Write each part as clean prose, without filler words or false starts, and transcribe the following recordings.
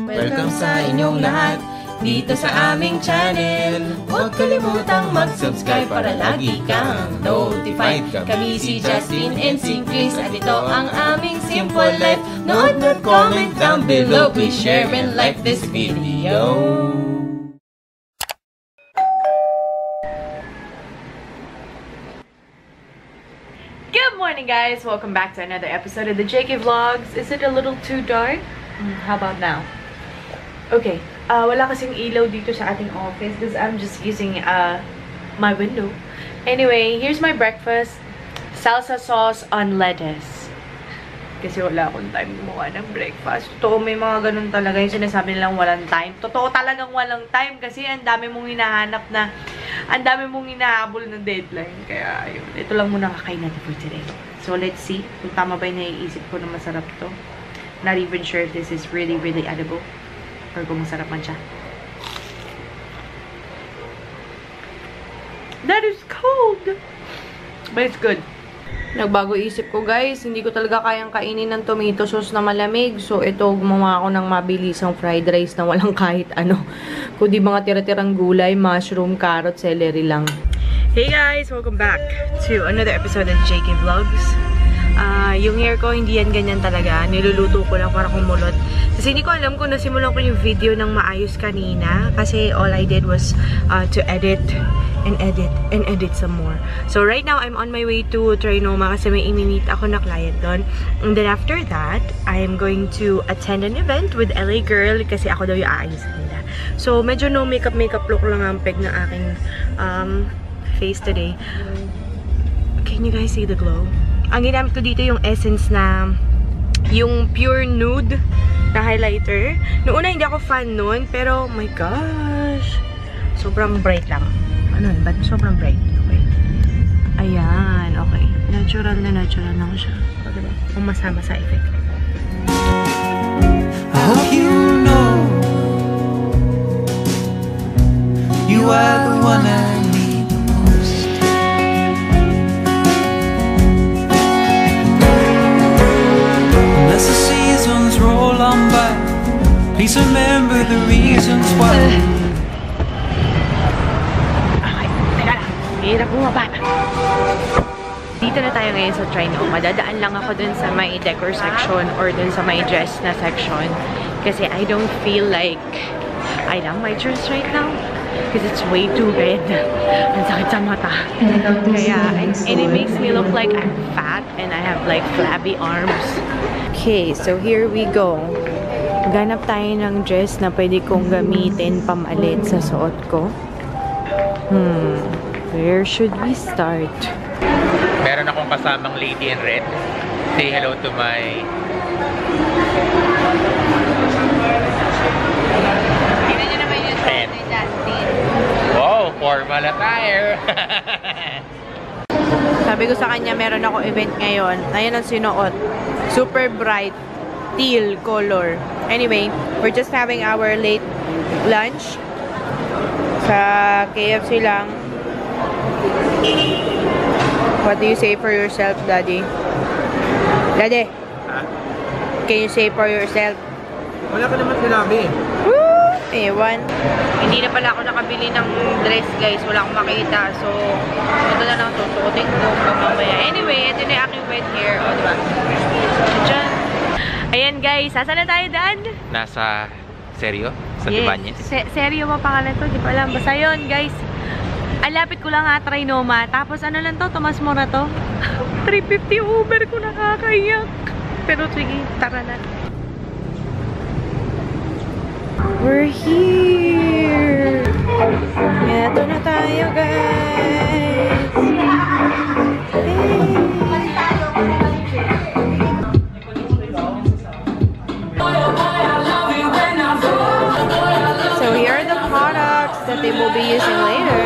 Welcome sa inyong lahat dito sa aming channel. Huwag kalimutang mag-subscribe para lagi kang notified. Kami si Justin and si Chris at ito ang aming Simple Life. Note at comment down below. Please share and like this video. Good morning, guys! Welcome back to another episode of the JK Vlogs. Is it a little too dark? How about now? Okay. Wala kasing ilaw dito sa ating office because I'm just using my window. Anyway, here's my breakfast. Salsa sauce on lettuce. Kasi wala akong time gumawa ng breakfast. Totoo, may mga ganun talaga yung sinasabi nilang walang time. Totoo talagang walang time kasi ang dami mong hinahanap na, ang dami mong hinahabol ng deadline. Kaya, ayun. Ito lang muna kakain natin for today. So, let's see kung tama ba yung naiisip ko na masarap to. Not even sure if this is really, really edible. Or kung masarap man siya. That is cold! But it's good. Nagbago isip ko, guys. Hindi ko talaga kayang kainin ng tomato sauce na malamig. So, ito, gumawa ako ng mabilisang fried rice na walang kahit ano. Kundi mga tira-tirang gulay, mushroom, carrot, celery lang. Hey guys! Welcome back to another episode of JK Vlogs. Yung hair ko, hindi yan ganyan talaga. Niluluto ko lang para kumulot. Kasi hindi ko alam kung nasimulan ko yung video ng maayos kanina. Kasi all I did was to edit and edit and edit some more. So right now, I'm on my way to Trinoma kasi may imi-meet ako na client doon. And then after that, I'm going to attend an event with LA Girl kasi ako daw yung aayos nila. So medyo no makeup look lang ang peg ng aking face today. Can you guys see the glow? Ang ginamit ko dito yung essence na yung pure nude na highlighter. Noong una hindi ako fan nun, pero oh my gosh, sobrang bright lang. Ano yun? Ba't sobrang bright? Okay. Ayan, okay. Natural na lang siya. O, diba? Kung masa-masa effect. I hope you know you are the one I need the most. As the seasons roll on by, please remember the reasons why. Okay, teka lang. Hirap bumaba. Dito na tayo ngayon sa Trinoma. Dadaan lang ako dun sa may decor section or dun sa may dress na section. Kasi I don't feel like I love my dress right now. Because it's way too red. Ang sakit sa mata. Kaya, and it makes me look like I'm fat and I have like flabby arms. Okay, so here we go. Ganap tayo ng dress na pwede kong gamitin pamalit sa suot ko. Where should we start? Meron akong kasamang lady in red. Say hello to my... Tingnan nyo naman yung suot ni Justin. Wow, formal attire! Sabi ko sa kanya, meron ako event ngayon. Ayan ang sinuot. Super bright teal color. Anyway, we're just having our late lunch sa KFC lang. What do you say for yourself, Daddy? Daddy? Can you say for yourself? Wala ka naman sinabi. Woo! Ewan. Hindi na pala ako nakabili ng dress, guys. Wala akong makita. So, ito na lang susuotin ko mamaya. Anyway, ito na yung aking wet hair. O, diba? Diyan. Ayan, guys. Saan na tayo, Dad? Nasa Seryo? Sa yes. Tibanyes? Seryo ba pangalan to? Di pa alam. Basta yun, guys. Alapit ko lang Trinoma. Tapos ano lang to? Tomas Mora to? 350 Uber ko nakakaiyak. Pero sige, tara na. We're here! Eto na tayo, guys! Hey! So here are the products that they will be using later.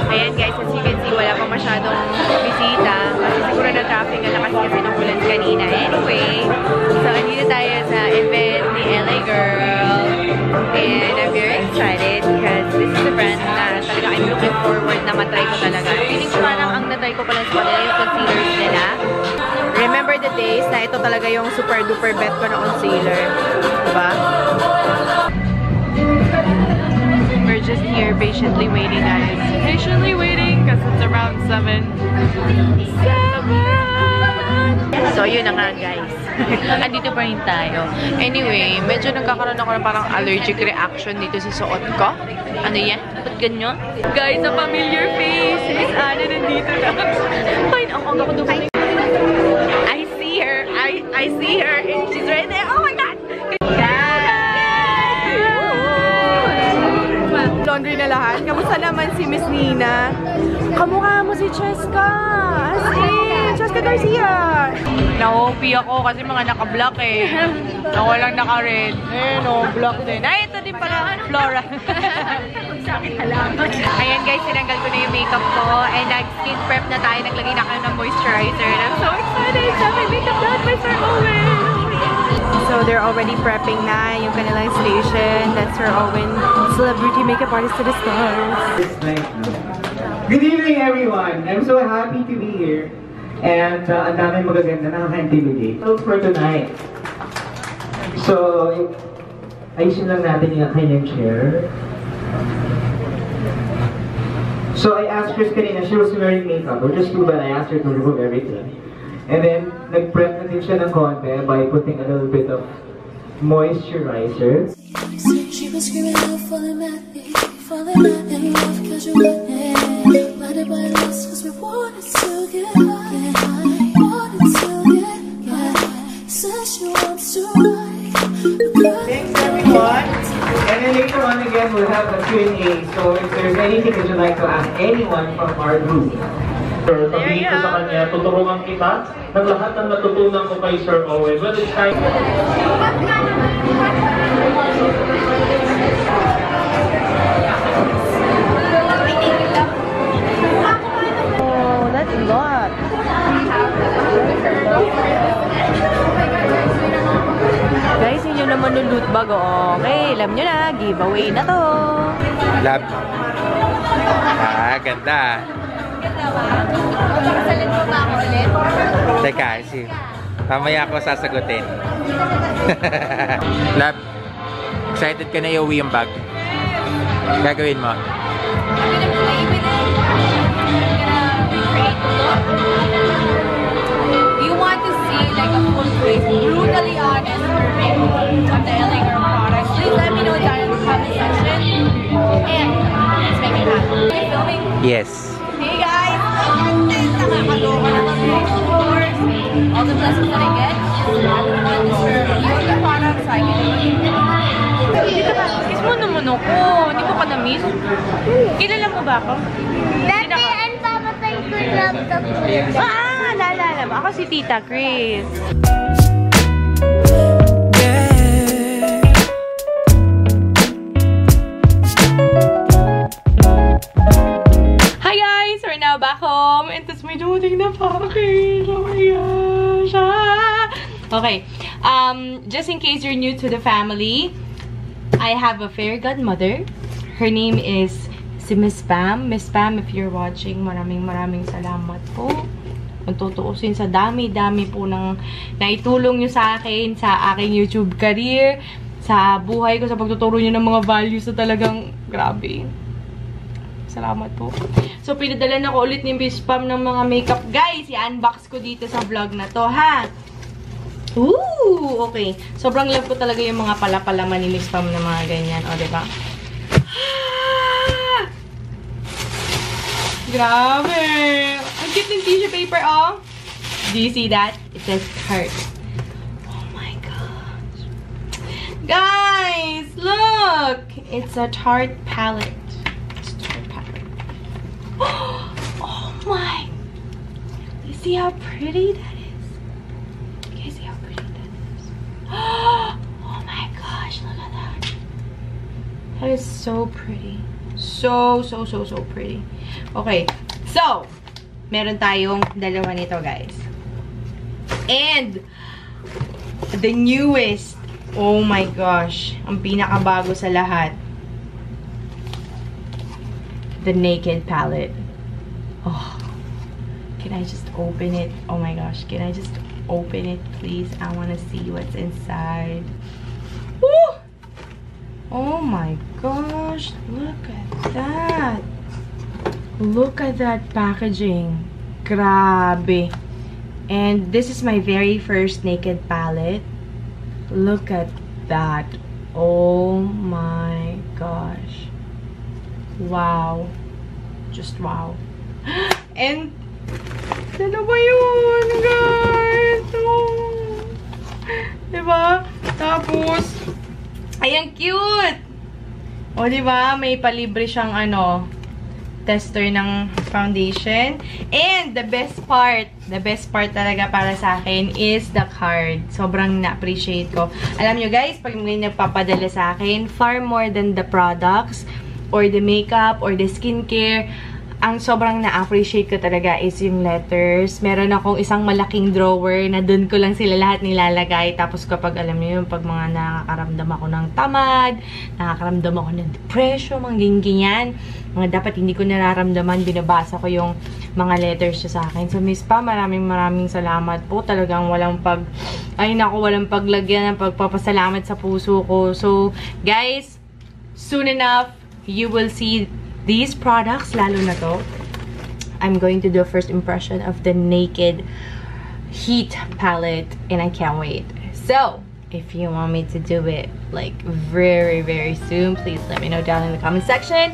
Ayan guys, as you can see, wala pa masyadong bisita. Kasi siguro na traffic na lakas kasi ng ulan kanina. Anyway, so andito tayo sa event ni LA Girl. And I'm very excited because this is a brand na talaga I'm looking forward na matry ko talaga. Feeling ko parang ang natry ko pala sa kanila yung concealers nila. Remember the days na ito talaga yung super duper bet ko na concealer. Diba? We're just here patiently waiting, guys. Patiently waiting because it's around 7. So, yun na nga, guys. Andito pa rin tayo. Anyway, medyo nagkakaroon ako ng parang allergic reaction dito sa suot ko. Ano yan? Ba't ganyan? Guys, a familiar face is Ana nandito na. Fine, ako dumating. I see her. I see her. And she's right there. Oh my God! Guys! Laundry na lahat. Kamusta naman si Miss Nina? Kamukha mo si Cheska. As in, Cheska Garcia. Na-OP ako kasi mga naka-block eh. Na walang naka-red. Eh, no, block din. Ay, ito din pala, Flora. Ayan guys, tinanggal ko na yung makeup ko. And nag-skin prep na tayo. Naglagay na kayo ng moisturizer. And I'm so excited. Sa my makeup done by Sir Owen. So, they're already prepping na yung kanilang station. That's Sir Owen, celebrity makeup artist to the stars. Good evening, everyone. I'm so happy to be here. And ang daming magaganda, nakaka-intimidate. So, for tonight. So, ayusin lang natin yung kanyang chair. So, I asked Chris kanina, she was wearing makeup, which is too bad. I asked her to remove everything. And then, nag-prep na din siya ng konti by putting a little bit of moisturizer. She was screaming out, falling at me, in love, cause you're running. Blinded by lust, cause we wanted to get high, wanted to get high. Says she wants to ride. Thanks, everyone. And then later on again, we'll have a Q&A. So if there's anything that you'd like to ask anyone from our group. Sir, sabihin ko sa kanya, tuturuan kita ng lahat ng natutunan ko kay Sir Owen. Well, it's time. Oh, that's a lot. Guys, yun yung naman yung loot bag. Okay, alam nyo na, giveaway na to. Lab. Ganda. Magsalit mo ba ako ulit? Teka, mamaya ako sasagutin. Lab, excited ka na i-uwi yung bag? Gagawin mo? I'm gonna play with it. I'm gonna recreate the look. You want to see like a full face, brutally honest review of the LA Girl products? Please let me know down in the comment section. And let's make it happen. Are you filming? Yes. Hey guys! Nakakaloka naman guys. Of course, all the blessings that I get, I want to serve you the products so I can do it. Miss mo naman ako. Hindi mo ka na-miss? Kilala mo ba ako? Dati, ang papatay ko yung laptop ko. Naalala mo. Ako si Tita Chris. Hi guys! We're now back home. And tapos may dumating na package. Oh my gosh. Okay. Just in case you're new to the family, I have a fairy godmother. Her name is si Miss Pam. Miss Pam, if you're watching, maraming salamat po. Kung tutuusin sa dami-dami po ng naitulong nyo sa akin, sa aking YouTube career, sa buhay ko, sa pagtuturo nyo ng mga values na talagang grabe. Salamat po. So, pinadala na ko ulit ni Miss Pam ng mga makeup. Guys, i-unbox ko dito sa vlog na to, ha? Ooh! Okay. Sobrang love ko talaga yung mga palapalaman ni Miss Pam na mga ganyan. O, diba? Grabe! Ang cute ng tissue paper, oh! Do you see that? It says heart. Oh my gosh! Guys! Look! It's a Tarte palette. It's a Tarte palette. Oh my! You see how pretty that is? You guys see how pretty that is? Oh my gosh! Look at that! That is so pretty. So pretty. Okay. So, meron tayong dalawa nito, guys. And, the newest. Oh my gosh. Ang pinakabago sa lahat. The Naked palette. Oh. Can I just open it? Oh my gosh. Can I just open it, please? I want to see what's inside. Woo! Oh my gosh, look at that. Look at that packaging. Grabe. And this is my very first Naked palette. Look at that. Oh my gosh. Wow. Just wow. And ano ba yun, guys? Oh. Diba? Tapos, ayan, cute! O, diba? May palibre siyang, tester ng foundation. And the best part talaga para sa akin is the card. Sobrang na-appreciate ko. Alam nyo, guys, pag may nagpapadala sa akin, far more than the products, or the makeup, or the skincare, ang sobrang na-appreciate ko talaga is yung letters. Meron akong isang malaking drawer na dun ko lang sila lahat nilalagay. Tapos kapag alam niyo yung pag mga nakakaramdam ako ng tamad, nakakaramdam ako ng depression, mga ganyan, mga dapat hindi ko nararamdaman, binabasa ko yung mga letters siya sa akin. So Miss Pa, maraming salamat po. Talagang walang walang paglagyan ng pagpapasalamat sa puso ko. So guys, soon enough, you will see these products, lalo na to. I'm going to do a first impression of the Naked Heat palette, and I can't wait. So, if you want me to do it like very, very soon, please let me know down in the comment section,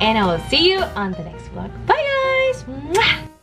and I will see you on the next vlog. Bye, guys! Mwah!